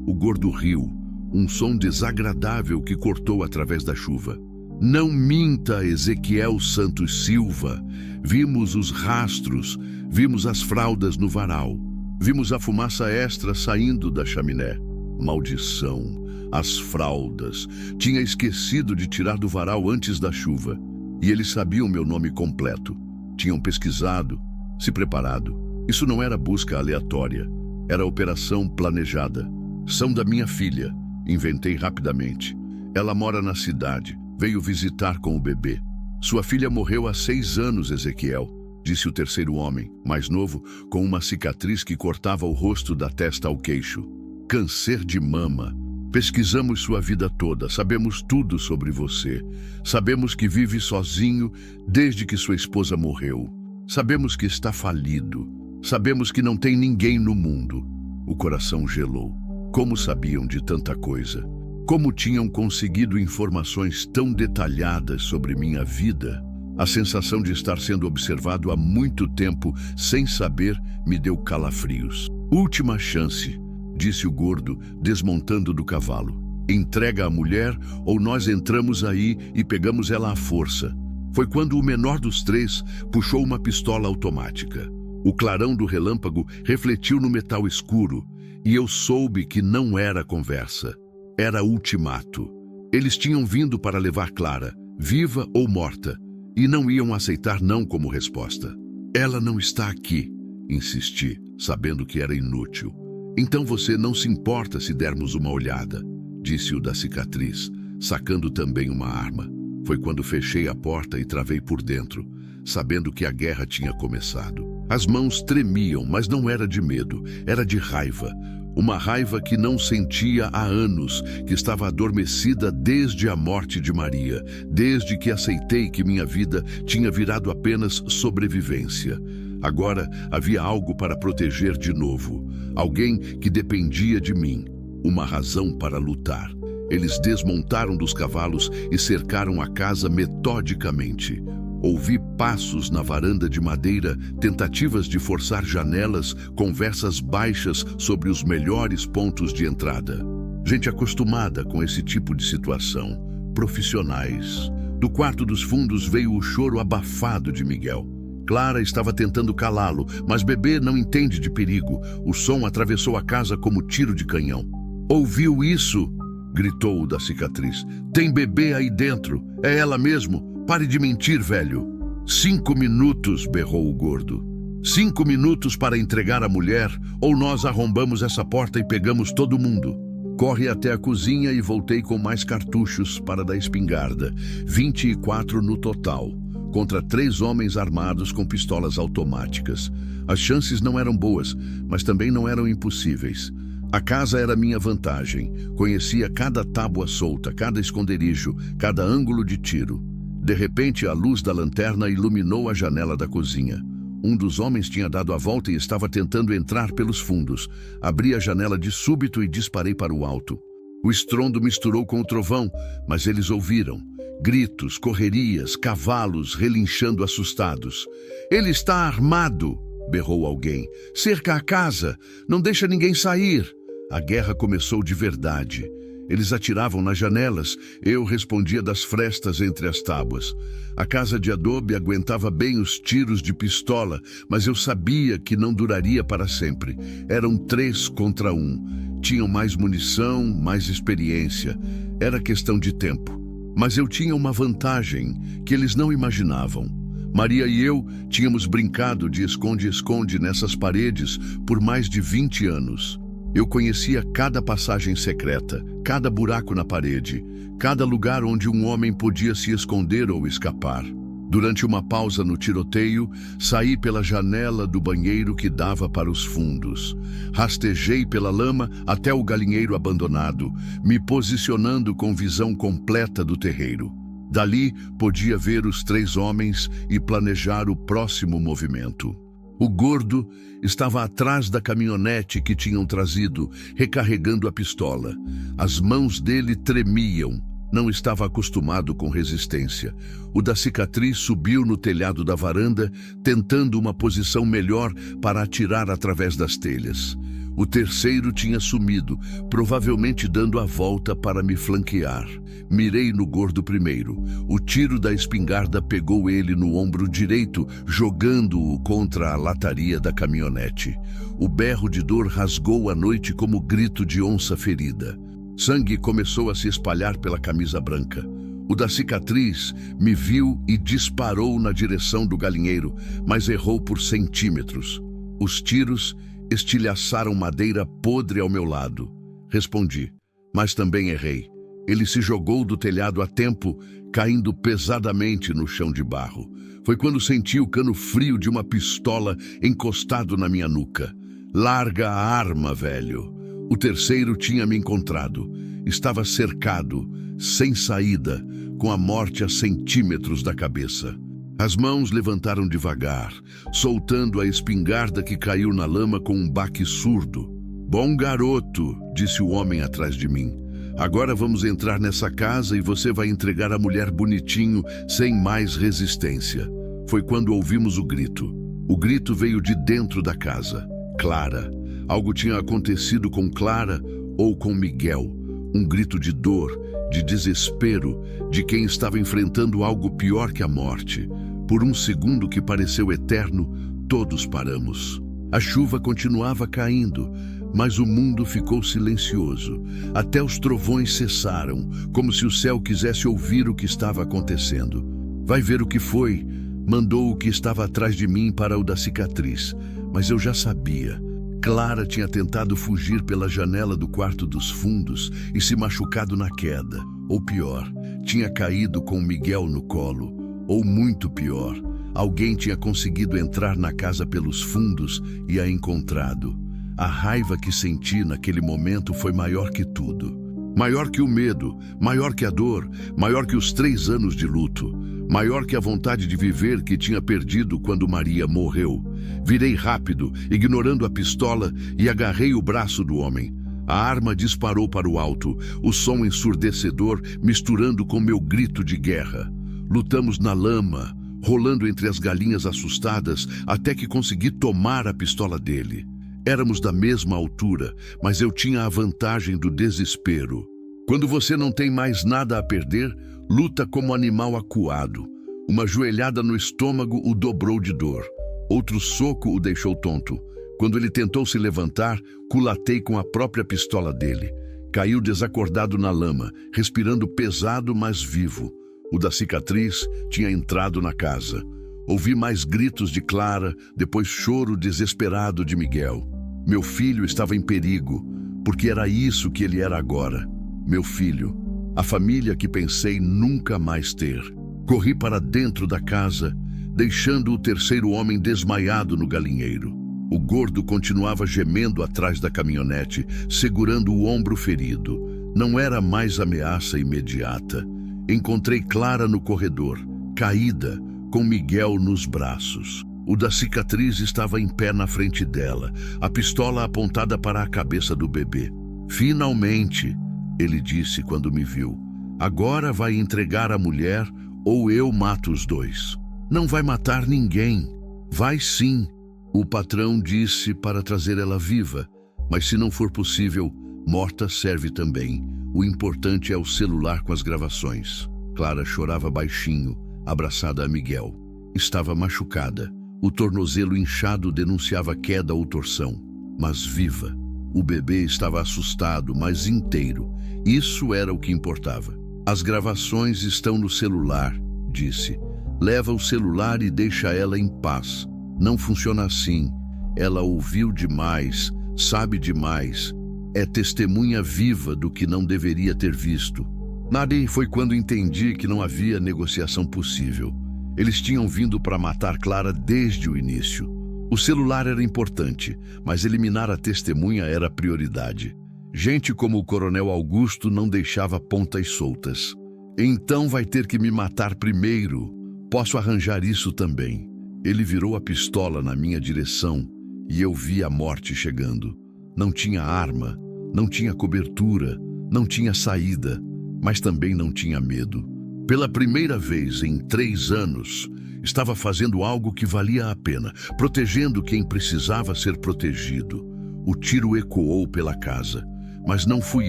O gordo riu, um som desagradável que cortou através da chuva. "Não minta, Ezequiel Santos Silva. Vimos os rastros, vimos as fraldas no varal, vimos a fumaça extra saindo da chaminé." Maldição, as fraldas. Tinha esquecido de tirar do varal antes da chuva. E eles sabiam meu nome completo. Tinham pesquisado, se preparado. Isso não era busca aleatória, era operação planejada. "São da minha filha", inventei rapidamente. "Ela mora na cidade. Veio visitar com o bebê." "Sua filha morreu há 6 anos, Ezequiel", disse o terceiro homem, mais novo, com uma cicatriz que cortava o rosto da testa ao queixo. "Câncer de mama. Pesquisamos sua vida toda, sabemos tudo sobre você. Sabemos que vive sozinho desde que sua esposa morreu. Sabemos que está falido. Sabemos que não tem ninguém no mundo." O coração gelou. Como sabiam de tanta coisa? Como tinham conseguido informações tão detalhadas sobre minha vida? A sensação de estar sendo observado há muito tempo, sem saber, me deu calafrios. "Última chance", disse o gordo, desmontando do cavalo. "Entrega a mulher ou nós entramos aí e pegamos ela à força." Foi quando o menor dos 3 puxou uma pistola automática. O clarão do relâmpago refletiu no metal escuro e eu soube que não era conversa. Era ultimato. Eles tinham vindo para levar Clara, viva ou morta, e não iam aceitar não como resposta. "Ela não está aqui", insisti, sabendo que era inútil. "Então você não se importa se dermos uma olhada", disse o da cicatriz, sacando também uma arma. Foi quando fechei a porta e travei por dentro, sabendo que a guerra tinha começado. As mãos tremiam, mas não era de medo, era de raiva. Uma raiva que não sentia há anos, que estava adormecida desde a morte de Maria, desde que aceitei que minha vida tinha virado apenas sobrevivência. Agora havia algo para proteger de novo, alguém que dependia de mim, uma razão para lutar. Eles desmontaram dos cavalos e cercaram a casa metodicamente. Ouvi passos na varanda de madeira, tentativas de forçar janelas, conversas baixas sobre os melhores pontos de entrada. Gente acostumada com esse tipo de situação, profissionais. Do quarto dos fundos veio o choro abafado de Miguel. Clara estava tentando calá-lo, mas bebê não entende de perigo. O som atravessou a casa como tiro de canhão. "Ouviu isso?", gritou o da cicatriz. "Tem bebê aí dentro. É ela mesmo. Pare de mentir, velho." 5 minutos, berrou o gordo. 5 minutos para entregar a mulher, ou nós arrombamos essa porta e pegamos todo mundo. Corre até a cozinha e voltei com mais cartuchos para da espingarda. 24 no total, contra 3 homens armados com pistolas automáticas. As chances não eram boas, mas também não eram impossíveis. A casa era minha vantagem. Conhecia cada tábua solta, cada esconderijo, cada ângulo de tiro. De repente, a luz da lanterna iluminou a janela da cozinha. Um dos homens tinha dado a volta e estava tentando entrar pelos fundos. Abri a janela de súbito e disparei para o alto. O estrondo misturou com o trovão, mas eles ouviram. Gritos, correrias, cavalos relinchando assustados. "Ele está armado!", berrou alguém. "Cerca a casa! Não deixa ninguém sair!" A guerra começou de verdade. Eles atiravam nas janelas, eu respondia das frestas entre as tábuas. A casa de adobe aguentava bem os tiros de pistola, mas eu sabia que não duraria para sempre. Eram 3 contra 1. Tinham mais munição, mais experiência. Era questão de tempo. Mas eu tinha uma vantagem que eles não imaginavam. Maria e eu tínhamos brincado de esconde-esconde nessas paredes por mais de 20 anos. Eu conhecia cada passagem secreta, cada buraco na parede, cada lugar onde um homem podia se esconder ou escapar. Durante uma pausa no tiroteio, saí pela janela do banheiro que dava para os fundos. Rastejei pela lama até o galinheiro abandonado, me posicionando com visão completa do terreiro. Dali, podia ver os 3 homens e planejar o próximo movimento. O gordo estava atrás da caminhonete que tinham trazido, recarregando a pistola. As mãos dele tremiam. Não estava acostumado com resistência. O da cicatriz subiu no telhado da varanda, tentando uma posição melhor para atirar através das telhas. O terceiro tinha sumido, provavelmente dando a volta para me flanquear. Mirei no gordo primeiro. O tiro da espingarda pegou ele no ombro direito, jogando-o contra a lataria da caminhonete. O berro de dor rasgou a noite como grito de onça ferida. Sangue começou a se espalhar pela camisa branca. O da cicatriz me viu e disparou na direção do galinheiro, mas errou por centímetros. Os tiros estilhaçaram madeira podre ao meu lado. Respondi, mas também errei. Ele se jogou do telhado a tempo, caindo pesadamente no chão de barro. Foi quando senti o cano frio de uma pistola encostado na minha nuca. Larga a arma, velho. O terceiro tinha me encontrado. Estava cercado, sem saída, com a morte a centímetros da cabeça. As mãos levantaram devagar, soltando a espingarda que caiu na lama com um baque surdo. Bom garoto, disse o homem atrás de mim. Agora vamos entrar nessa casa e você vai entregar a mulher bonitinho, sem mais resistência. Foi quando ouvimos o grito. O grito veio de dentro da casa. Clara. Algo tinha acontecido com Clara ou com Miguel. Um grito de dor, de desespero, de quem estava enfrentando algo pior que a morte. Por um segundo que pareceu eterno, todos paramos. A chuva continuava caindo, mas o mundo ficou silencioso. Até os trovões cessaram, como se o céu quisesse ouvir o que estava acontecendo. Vai ver o que foi, mandou o que estava atrás de mim para o da cicatriz, mas eu já sabia. Clara tinha tentado fugir pela janela do quarto dos fundos e se machucado na queda. Ou pior, tinha caído com Miguel no colo. Ou muito pior, alguém tinha conseguido entrar na casa pelos fundos e a encontrado. A raiva que senti naquele momento foi maior que tudo. Maior que o medo, maior que a dor, maior que os 3 anos de luto. Maior que a vontade de viver que tinha perdido quando Maria morreu. Virei rápido, ignorando a pistola, e agarrei o braço do homem. A arma disparou para o alto, o som ensurdecedor misturando com meu grito de guerra. Lutamos na lama, rolando entre as galinhas assustadas, até que consegui tomar a pistola dele. Éramos da mesma altura, mas eu tinha a vantagem do desespero. Quando você não tem mais nada a perder, luta como animal acuado. Uma joelhada no estômago o dobrou de dor. Outro soco o deixou tonto. Quando ele tentou se levantar, culatei com a própria pistola dele. Caiu desacordado na lama, respirando pesado, mas vivo. O da cicatriz tinha entrado na casa. Ouvi mais gritos de Clara, depois choro desesperado de Miguel. Meu filho estava em perigo, porque era isso que ele era agora. Meu filho, a família que pensei nunca mais ter. Corri para dentro da casa, deixando o terceiro homem desmaiado no galinheiro. O gordo continuava gemendo atrás da caminhonete, segurando o ombro ferido. Não era mais ameaça imediata. Encontrei Clara no corredor, caída, com Miguel nos braços. O da cicatriz estava em pé na frente dela, a pistola apontada para a cabeça do bebê. Finalmente, ele disse quando me viu. Agora vai entregar a mulher ou eu mato os 2. Não vai matar ninguém. Vai sim. O patrão disse para trazer ela viva, mas se não for possível, morta serve também. O importante é o celular com as gravações. Clara chorava baixinho, abraçada a Miguel. Estava machucada. O tornozelo inchado denunciava queda ou torção, mas viva. O bebê estava assustado, mas inteiro. Isso era o que importava. As gravações estão no celular, disse. Leva o celular e deixa ela em paz. Não funciona assim. Ela ouviu demais, sabe demais. é testemunha viva do que não deveria ter visto. Nadi foi quando entendi que não havia negociação possível. Eles tinham vindo para matar Clara desde o início. O celular era importante, mas eliminar a testemunha era a prioridade. Gente como o Coronel Augusto não deixava pontas soltas. Então vai ter que me matar primeiro. Posso arranjar isso também. Ele virou a pistola na minha direção e eu vi a morte chegando. Não tinha arma, não tinha cobertura, não tinha saída, mas também não tinha medo. Pela primeira vez em 3 anos, estava fazendo algo que valia a pena, protegendo quem precisava ser protegido. O tiro ecoou pela casa, mas não fui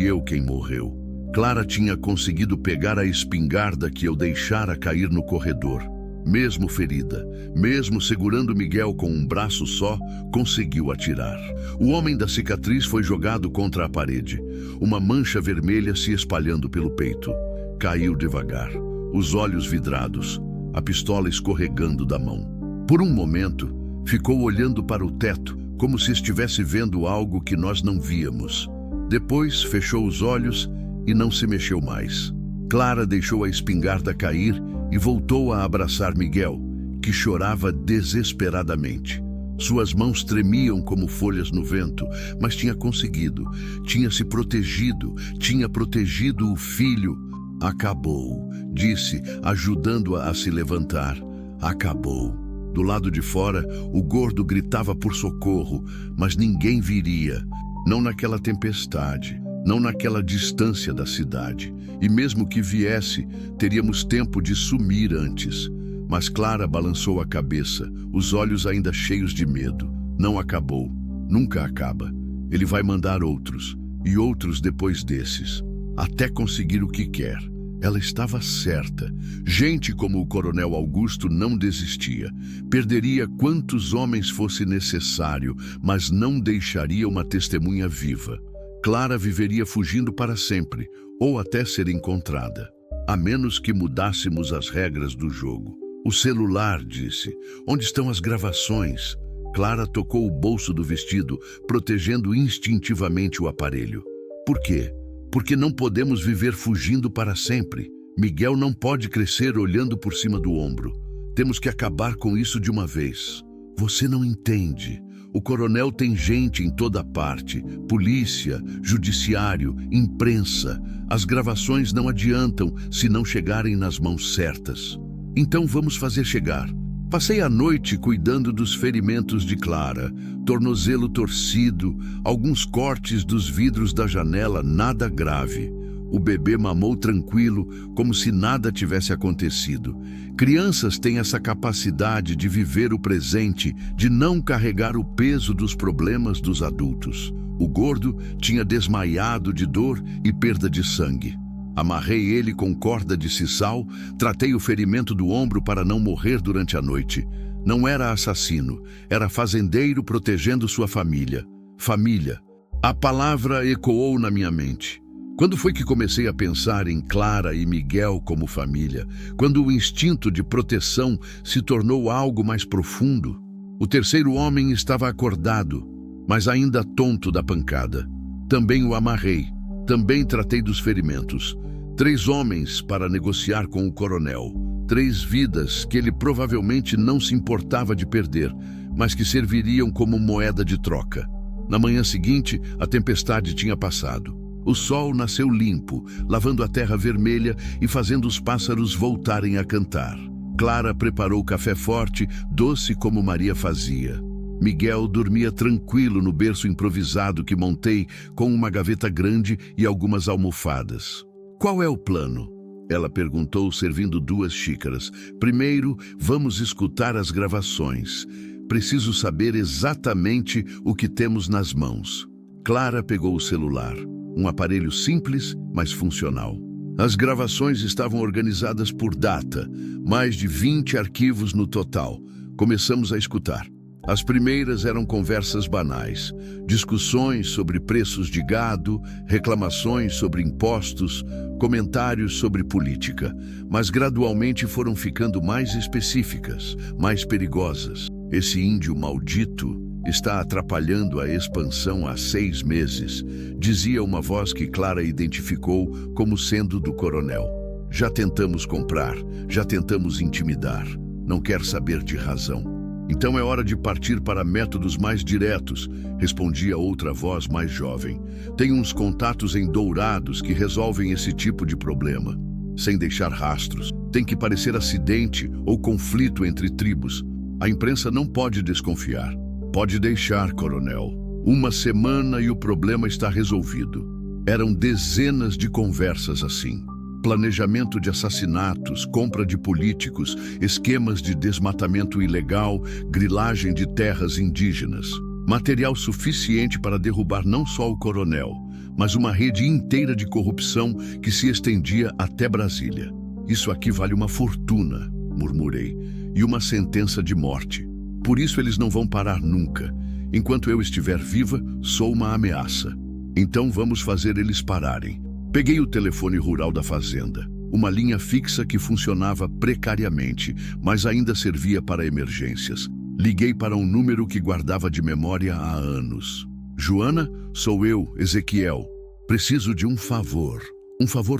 eu quem morreu. Clara tinha conseguido pegar a espingarda que eu deixara cair no corredor. Mesmo ferida, mesmo segurando Miguel com um braço só, conseguiu atirar. O homem da cicatriz foi jogado contra a parede, uma mancha vermelha se espalhando pelo peito. Caiu devagar, os olhos vidrados, a pistola escorregando da mão. Por um momento, ficou olhando para o teto, como se estivesse vendo algo que nós não víamos. Depois, fechou os olhos e não se mexeu mais. Clara deixou a espingarda cair e voltou a abraçar Miguel, que chorava desesperadamente. Suas mãos tremiam como folhas no vento, mas tinha conseguido, tinha se protegido, tinha protegido o filho. Acabou, disse, ajudando-a a se levantar. Acabou. Do lado de fora, o gordo gritava por socorro, mas ninguém viria. Não naquela tempestade, não naquela distância da cidade. E mesmo que viesse, teríamos tempo de sumir antes. Mas Clara balançou a cabeça, os olhos ainda cheios de medo. Não acabou, nunca acaba. Ele vai mandar outros, e outros depois desses, até conseguir o que quer. Ela estava certa. Gente como o Coronel Augusto não desistia. Perderia quantos homens fosse necessário, mas não deixaria uma testemunha viva. Clara viveria fugindo para sempre, ou até ser encontrada, a menos que mudássemos as regras do jogo. O celular, disse. Onde estão as gravações? Clara tocou o bolso do vestido, protegendo instintivamente o aparelho. Por quê? Porque não podemos viver fugindo para sempre. Miguel não pode crescer olhando por cima do ombro. Temos que acabar com isso de uma vez. Você não entende. O coronel tem gente em toda parte, polícia, judiciário, imprensa. As gravações não adiantam se não chegarem nas mãos certas. Então vamos fazer chegar. Passei a noite cuidando dos ferimentos de Clara, tornozelo torcido, alguns cortes dos vidros da janela, nada grave. O bebê mamou tranquilo, como se nada tivesse acontecido. Crianças têm essa capacidade de viver o presente, de não carregar o peso dos problemas dos adultos. O gordo tinha desmaiado de dor e perda de sangue. Amarrei ele com corda de sisal, tratei o ferimento do ombro para não morrer durante a noite. Não era assassino, era fazendeiro protegendo sua família. Família. A palavra ecoou na minha mente. Quando foi que comecei a pensar em Clara e Miguel como família? Quando o instinto de proteção se tornou algo mais profundo? O terceiro homem estava acordado, mas ainda tonto da pancada. Também o amarrei. Também tratei dos ferimentos. 3 homens para negociar com o coronel. 3 vidas que ele provavelmente não se importava de perder, mas que serviriam como moeda de troca. Na manhã seguinte, a tempestade tinha passado. O sol nasceu limpo, lavando a terra vermelha e fazendo os pássaros voltarem a cantar. Clara preparou café forte, doce como Maria fazia. Miguel dormia tranquilo no berço improvisado que montei com uma gaveta grande e algumas almofadas. Qual é o plano? Ela perguntou, servindo 2 xícaras. Primeiro, vamos escutar as gravações. Preciso saber exatamente o que temos nas mãos. Clara pegou o celular. Um aparelho simples, mas funcional. As gravações estavam organizadas por data, mais de 20 arquivos no total. Começamos a escutar. As primeiras eram conversas banais, discussões sobre preços de gado, reclamações sobre impostos, comentários sobre política, mas gradualmente foram ficando mais específicas, mais perigosas. Esse índio maldito, Está atrapalhando a expansão há 6 meses, dizia uma voz que Clara identificou como sendo do coronel. Já tentamos comprar, já tentamos intimidar. Não quer saber de razão. Então é hora de partir para métodos mais diretos, respondia outra voz mais jovem. Tem uns contatos em Dourados que resolvem esse tipo de problema, sem deixar rastros. Tem que parecer acidente ou conflito entre tribos. A imprensa não pode desconfiar. Pode deixar, coronel. 1 semana e o problema está resolvido. Eram dezenas de conversas assim. Planejamento de assassinatos, compra de políticos, esquemas de desmatamento ilegal, grilagem de terras indígenas. Material suficiente para derrubar não só o coronel, mas uma rede inteira de corrupção que se estendia até Brasília. Isso aqui vale uma fortuna, murmurei, e uma sentença de morte. Por isso eles não vão parar nunca. Enquanto eu estiver viva, sou uma ameaça. Então vamos fazer eles pararem. Peguei o telefone rural da fazenda, uma linha fixa que funcionava precariamente, mas ainda servia para emergências. Liguei para um número que guardava de memória há anos. Joana, sou eu, Ezequiel. Preciso de um favor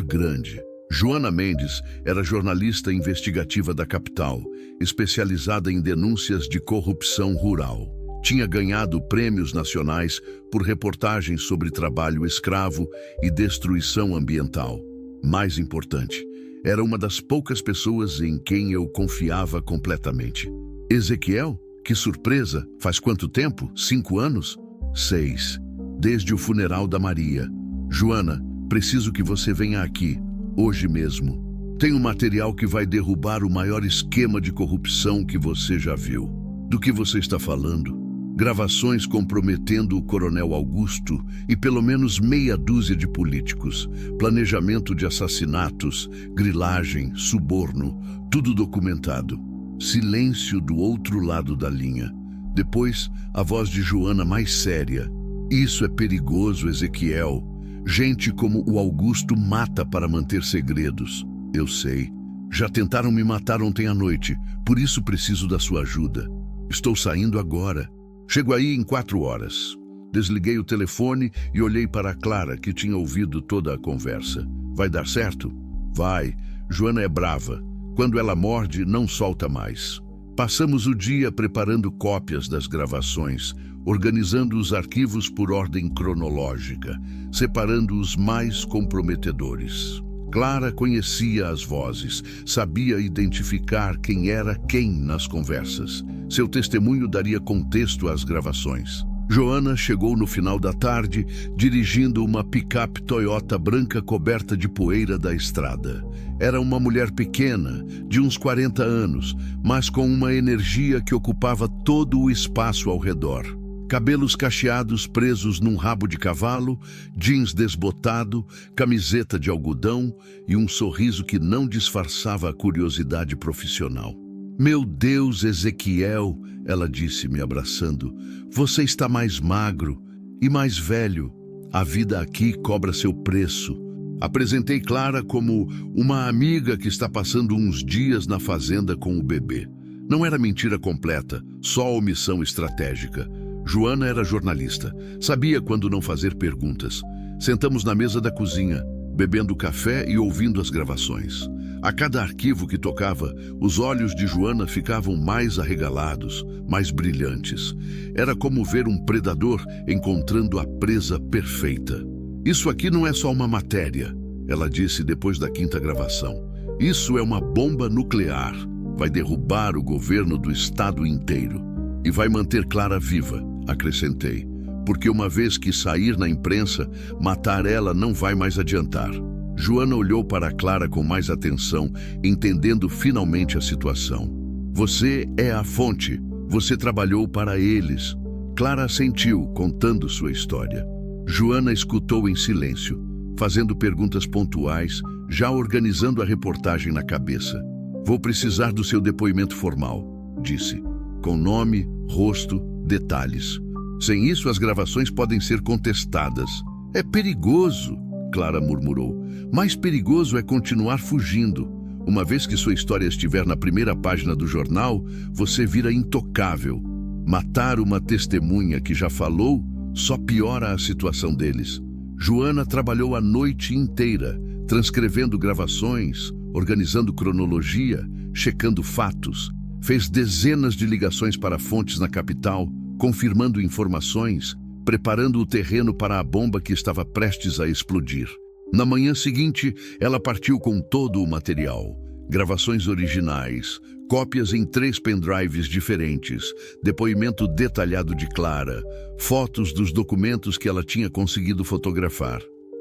grande. Joana Mendes era jornalista investigativa da capital, especializada em denúncias de corrupção rural. Tinha ganhado prêmios nacionais por reportagens sobre trabalho escravo e destruição ambiental. Mais importante, era uma das poucas pessoas em quem eu confiava completamente. Ezequiel? Que surpresa! Faz quanto tempo? 5 anos? 6. Desde o funeral da Maria. Joana, preciso que você venha aqui, hoje mesmo. Tem um material que vai derrubar o maior esquema de corrupção que você já viu. Do que você está falando? Gravações comprometendo o coronel Augusto e pelo menos meia dúzia de políticos. Planejamento de assassinatos, grilagem, suborno, tudo documentado. Silêncio do outro lado da linha. Depois, a voz de Joana mais séria. Isso é perigoso, Ezequiel. Gente como o Augusto mata para manter segredos. Eu sei. Já tentaram me matar ontem à noite, por isso preciso da sua ajuda. Estou saindo agora. Chego aí em 4 horas. Desliguei o telefone e olhei para a Clara, que tinha ouvido toda a conversa. Vai dar certo? Vai. Joana é brava. Quando ela morde, não solta mais. Passamos o dia preparando cópias das gravações, organizando os arquivos por ordem cronológica, separando os mais comprometedores. Clara conhecia as vozes, sabia identificar quem era quem nas conversas. Seu testemunho daria contexto às gravações. Joana chegou no final da tarde, dirigindo uma picape Toyota branca coberta de poeira da estrada. Era uma mulher pequena, de uns 40 anos, mas com uma energia que ocupava todo o espaço ao redor. Cabelos cacheados presos num rabo de cavalo, jeans desbotado, camiseta de algodão e um sorriso que não disfarçava a curiosidade profissional. Meu Deus, Ezequiel, ela disse, me abraçando, você está mais magro e mais velho. A vida aqui cobra seu preço. Apresentei Clara como uma amiga que está passando uns dias na fazenda com o bebê. Não era mentira completa, só omissão estratégica. Joana era jornalista, sabia quando não fazer perguntas. Sentamos na mesa da cozinha, bebendo café e ouvindo as gravações. A cada arquivo que tocava, os olhos de Joana ficavam mais arregalados, mais brilhantes. Era como ver um predador encontrando a presa perfeita. Isso aqui não é só uma matéria, ela disse depois da 5ª gravação. Isso é uma bomba nuclear. Vai derrubar o governo do estado inteiro. E vai manter Clara viva, acrescentei. Porque uma vez que sair na imprensa, matar ela não vai mais adiantar. Joana olhou para Clara com mais atenção, entendendo finalmente a situação. Você é a fonte. Você trabalhou para eles. Clara assentiu, contando sua história. Joana escutou em silêncio, fazendo perguntas pontuais, já organizando a reportagem na cabeça. Vou precisar do seu depoimento formal, disse, com nome, rosto, detalhes. Sem isso, as gravações podem ser contestadas. É perigoso, Clara murmurou. Mais perigoso é continuar fugindo. Uma vez que sua história estiver na primeira página do jornal, você vira intocável. Matar uma testemunha que já falou só piora a situação deles. Joana trabalhou a noite inteira, transcrevendo gravações, organizando cronologia, checando fatos. Fez dezenas de ligações para fontes na capital, confirmando informações, preparando o terreno para a bomba que estava prestes a explodir. Na manhã seguinte, ela partiu com todo o material. Gravações originais, cópias em 3 pendrives diferentes, depoimento detalhado de Clara, fotos dos documentos que ela tinha conseguido fotografar.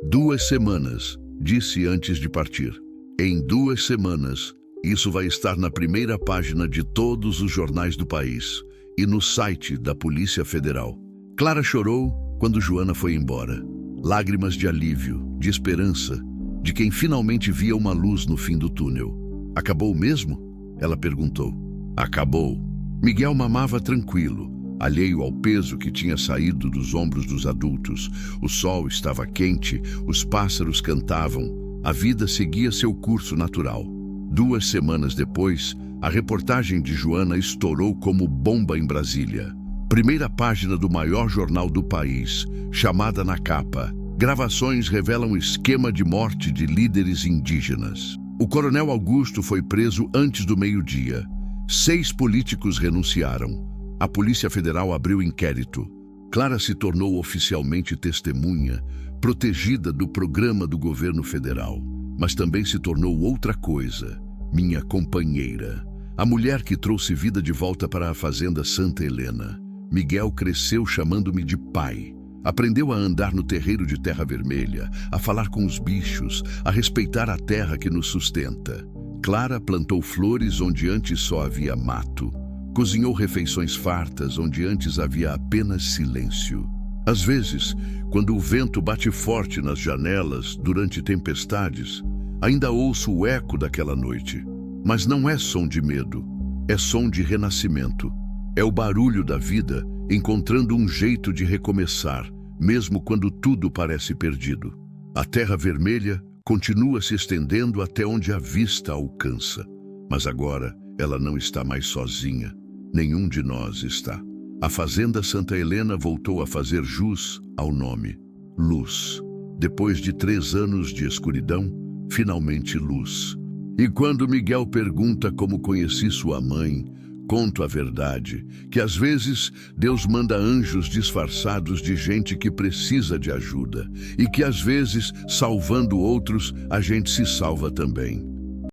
2 semanas, disse antes de partir. Em 2 semanas, isso vai estar na primeira página de todos os jornais do país e no site da Polícia Federal. Clara chorou quando Joana foi embora. Lágrimas de alívio, de esperança, de quem finalmente via uma luz no fim do túnel. Acabou mesmo? Ela perguntou. Acabou. Miguel mamava tranquilo, alheio ao peso que tinha saído dos ombros dos adultos. O sol estava quente, os pássaros cantavam, a vida seguia seu curso natural. 2 semanas depois, a reportagem de Joana estourou como bomba em Brasília. Primeira página do maior jornal do país, chamada na capa. Gravações revelam esquema de morte de líderes indígenas. O coronel Augusto foi preso antes do meio-dia. 6 políticos renunciaram. A Polícia Federal abriu inquérito. Clara se tornou oficialmente testemunha, protegida do programa do governo federal. Mas também se tornou outra coisa, minha companheira. A mulher que trouxe vida de volta para a fazenda Santa Helena. Miguel cresceu chamando-me de pai. Aprendeu a andar no terreiro de terra vermelha, a falar com os bichos, a respeitar a terra que nos sustenta. Clara plantou flores onde antes só havia mato. Cozinhou refeições fartas onde antes havia apenas silêncio. Às vezes, quando o vento bate forte nas janelas durante tempestades, ainda ouço o eco daquela noite. Mas não é som de medo, é som de renascimento. É o barulho da vida encontrando um jeito de recomeçar, mesmo quando tudo parece perdido. A terra vermelha continua se estendendo até onde a vista alcança. Mas agora ela não está mais sozinha. Nenhum de nós está. A Fazenda Santa Helena voltou a fazer jus ao nome. Luz. Depois de 3 anos de escuridão, finalmente luz. E quando Miguel pergunta como conheci sua mãe, conto a verdade, que às vezes Deus manda anjos disfarçados de gente que precisa de ajuda e que às vezes, salvando outros, a gente se salva também.